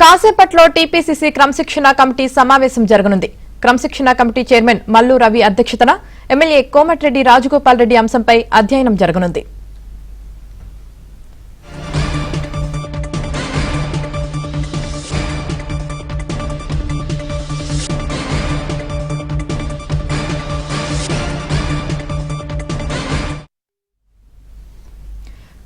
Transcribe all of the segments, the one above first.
కాసేపట్లో టీపీసీసీ క్రమశిక్షణ కమిటీ సమావేశం జరగనుంది. క్రమశిక్షణ కమిటీ చైర్మన్ మల్లు రవి అధ్యక్షతన ఎమ్మెల్యే కోమటిరెడ్డి రాజగోపాల్ రెడ్డి అంశంపై అధ్యయనం జరగనుంది.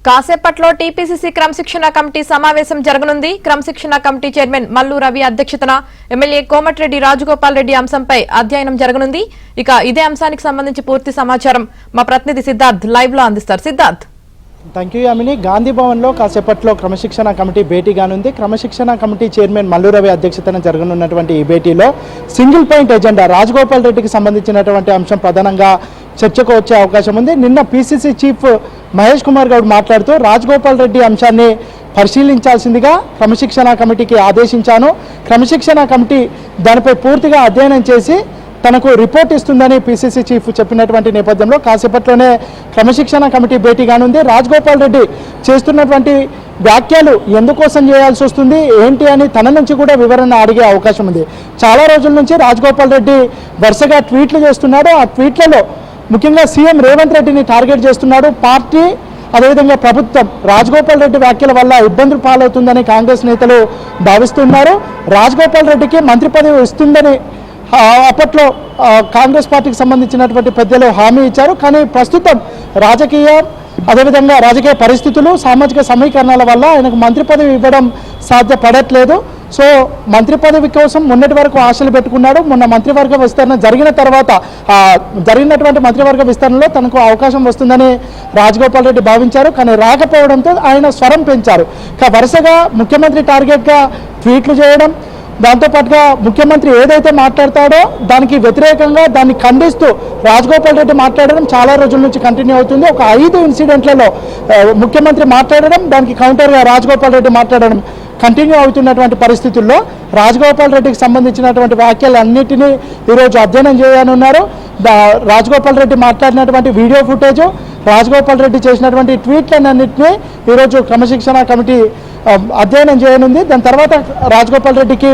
కాసేపట్లో టీపీసీసీ క్రమశిక్షణ కమిటీ సమావేశం జరగనుంది. క్రమశిక్షణ కమిటీ చైర్మన్ మల్లు రవి అధ్యక్షతన ఎమ్మెల్యే కోమటిరెడ్డి రాజగోపాల్ రెడ్డి అంశంపై అధ్యయనం జరగనుంది. ఇక ఇదే అంశానికి సంబంధించి పూర్తి సమాచారం మా ప్రతినిధి సిద్ధార్థ్ లైవ్ లో అందిస్తారు. సిద్ధార్థ్. Thank you Yamini. గాంధీ భవన్లో కాసేపట్లో క్రమశిక్షణ కమిటీ భేటీ కానుంది. క్రమశిక్షణ కమిటీ చైర్మన్ మల్లు రవి అధ్యక్షతన జరగనున్నటువంటి ఈ భేటీలో సింగిల్ పాయింట్ ఎజెండా రాజగోపాల్ రెడ్డికి సంబంధించినటువంటి అంశం ప్రధానంగా చర్చకు వచ్చే అవకాశం ఉంది. నిన్న పీసీసీ చీఫ్ మహేష్ కుమార్ గౌడ్ మాట్లాడుతూ రాజగోపాల్ రెడ్డి అంశాన్ని పరిశీలించాల్సిందిగా క్రమశిక్షణ కమిటీకి ఆదేశించాను. క్రమశిక్షణ కమిటీ దానిపై పూర్తిగా అధ్యయనం చేసి తనకు రిపోర్ట్ ఇస్తుందని పీసీసీ చీఫ్ చెప్పినటువంటి నేపథ్యంలో కాసేపట్లోనే క్రమశిక్షణ కమిటీ భేటీ కానుంది. రాజగోపాల్ రెడ్డి చేస్తున్నటువంటి వ్యాఖ్యలు ఎందుకోసం చేయాల్సి వస్తుంది ఏంటి అని తన నుంచి కూడా వివరణ అడిగే అవకాశం ఉంది. చాలా రోజుల నుంచి రాజగోపాల్ రెడ్డి వరుసగా ట్వీట్లు చేస్తున్నాడు. ఆ ట్వీట్లలో ముఖ్యంగా సీఎం రేవంత్ రెడ్డిని టార్గెట్ చేస్తున్నాడు. పార్టీ అదేవిధంగా ప్రభుత్వం రాజగోపాల్ రెడ్డి వ్యాఖ్యల వల్ల ఇబ్బందులు పాలవుతుందని కాంగ్రెస్ నేతలు భావిస్తున్నారు. రాజగోపాల్ రెడ్డికి మంత్రి పదవి ఇస్తుందని అప్పట్లో కాంగ్రెస్ పార్టీకి సంబంధించినటువంటి పెద్దలు హామీ ఇచ్చారు. కానీ ప్రస్తుతం రాజకీయ పరిస్థితులు సామాజిక సమీకరణల వల్ల ఆయనకు మంత్రి పదవి ఇవ్వడం సాధ్యపడట్లేదు. సో మంత్రి పదవి కోసం మొన్నటి వరకు ఆశలు పెట్టుకున్నాడు. మొన్న మంత్రివర్గ విస్తరణ జరిగిన తర్వాత జరిగినటువంటి మంత్రివర్గ విస్తరణలో తనకు అవకాశం వస్తుందని రాజగోపాల్ రెడ్డి భావించారు. కానీ రాకపోవడంతో ఆయన స్వరం పెంచారు. వరుసగా ముఖ్యమంత్రి టార్గెట్గా ట్వీట్లు చేయడం, దాంతోపాటుగా ముఖ్యమంత్రి ఏదైతే మాట్లాడతాడో దానికి వ్యతిరేకంగా దాన్ని ఖండిస్తూ రాజగోపాల్ రెడ్డి మాట్లాడడం చాలా రోజుల నుంచి కంటిన్యూ అవుతుంది. ఒక 5 ఇన్సిడెంట్లలో ముఖ్యమంత్రి మాట్లాడడం, దానికి కౌంటర్గా రాజగోపాల్ రెడ్డి మాట్లాడడం కంటిన్యూ అవుతున్నటువంటి పరిస్థితుల్లో రాజగోపాల్ రెడ్డికి సంబంధించినటువంటి వ్యాఖ్యలన్నింటినీ ఈరోజు అధ్యయనం చేయనున్నారు. రాజగోపాల్ రెడ్డి మాట్లాడినటువంటి వీడియో ఫుటేజ్, రాజగోపాల్ రెడ్డి చేసినటువంటి ట్వీట్లన్నింటినీ ఈరోజు క్రమశిక్షణ కమిటీ అధ్యయనం చేయనుంది. దాని తర్వాత రాజగోపాల్ రెడ్డికి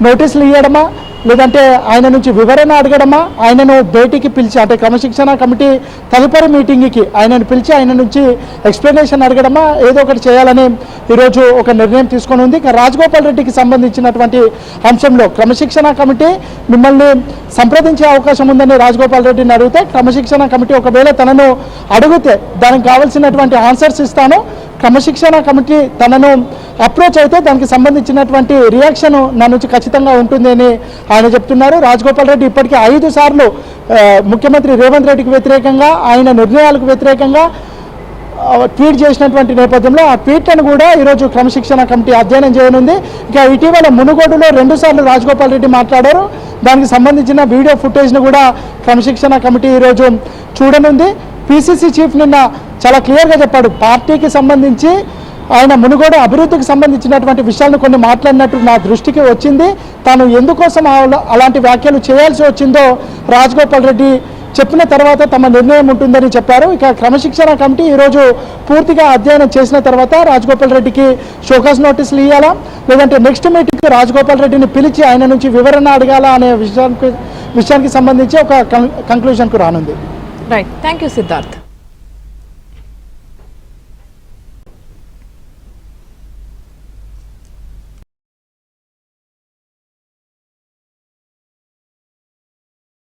నోటీసులు ఇవ్వడమా, లేదంటే ఆయన నుంచి వివరణ అడగడమా, ఆయనను భేటీకి పిలిచి అంటే క్రమశిక్షణ కమిటీ తదుపరి మీటింగ్కి ఆయనను పిలిచి ఆయన నుంచి ఎక్స్ప్లెనేషన్ అడగడమా, ఏదో ఒకటి చేయాలని ఈరోజు ఒక నిర్ణయం తీసుకొని ఉంది. రాజగోపాల్ రెడ్డికి సంబంధించినటువంటి అంశంలో క్రమశిక్షణ కమిటీ మిమ్మల్ని సంప్రదించే అవకాశం ఉందని రాజగోపాల్ రెడ్డిని అడిగితే, క్రమశిక్షణ కమిటీ ఒకవేళ తనను అడిగితే దానికి కావాల్సినటువంటి ఆన్సర్స్ ఇస్తాను, క్రమశిక్షణ కమిటీ తనను అప్రోచ్ అయితే దానికి సంబంధించినటువంటి రియాక్షన్ నా నుంచి ఖచ్చితంగా ఉంటుంది అని ఆయన చెప్తున్నారు. రాజగోపాల్ రెడ్డి ఇప్పటికీ 5 సార్లు ముఖ్యమంత్రి రేవంత్ రెడ్డికి వ్యతిరేకంగా, ఆయన నిర్ణయాలకు వ్యతిరేకంగా ట్వీట్ చేసినటువంటి నేపథ్యంలో ఆ ట్వీట్లను కూడా ఈరోజు క్రమశిక్షణ కమిటీ అధ్యయనం చేయనుంది. ఇక ఇటీవల మునుగోడులో 2 సార్లు రాజగోపాల్ రెడ్డి మాట్లాడారు. దానికి సంబంధించిన వీడియో ఫుటేజ్ను కూడా క్రమశిక్షణ కమిటీ ఈరోజు చూడనుంది. పీసీసీ చీఫ్ నిన్న చాలా క్లియర్గా చెప్పాడు, పార్టీకి సంబంధించి ఆయన మునుగోడు అభివృద్ధికి సంబంధించినటువంటి విషయాలను కొన్ని మాట్లాడినట్టు నా దృష్టికి వచ్చింది. తాను ఎందుకోసం అలాంటి వ్యాఖ్యలు చేయాల్సి వచ్చిందో రాజగోపాల్ రెడ్డి చెప్పిన తర్వాత తమ నిర్ణయం ఉంటుందని చెప్పారు. ఇక క్రమశిక్షణ కమిటీ ఈరోజు పూర్తిగా అధ్యయనం చేసిన తర్వాత రాజగోపాల్ రెడ్డికి షోకాస్ నోటీసులు ఇవ్వాలా, లేదంటే నెక్స్ట్ మీటింగ్కి రాజగోపాల్ రెడ్డిని పిలిచి ఆయన నుంచి వివరణ అడగాల అనే విషయానికి సంబంధించి ఒక కంక్లూజన్కు రానుంది. Right, thank you Siddharth.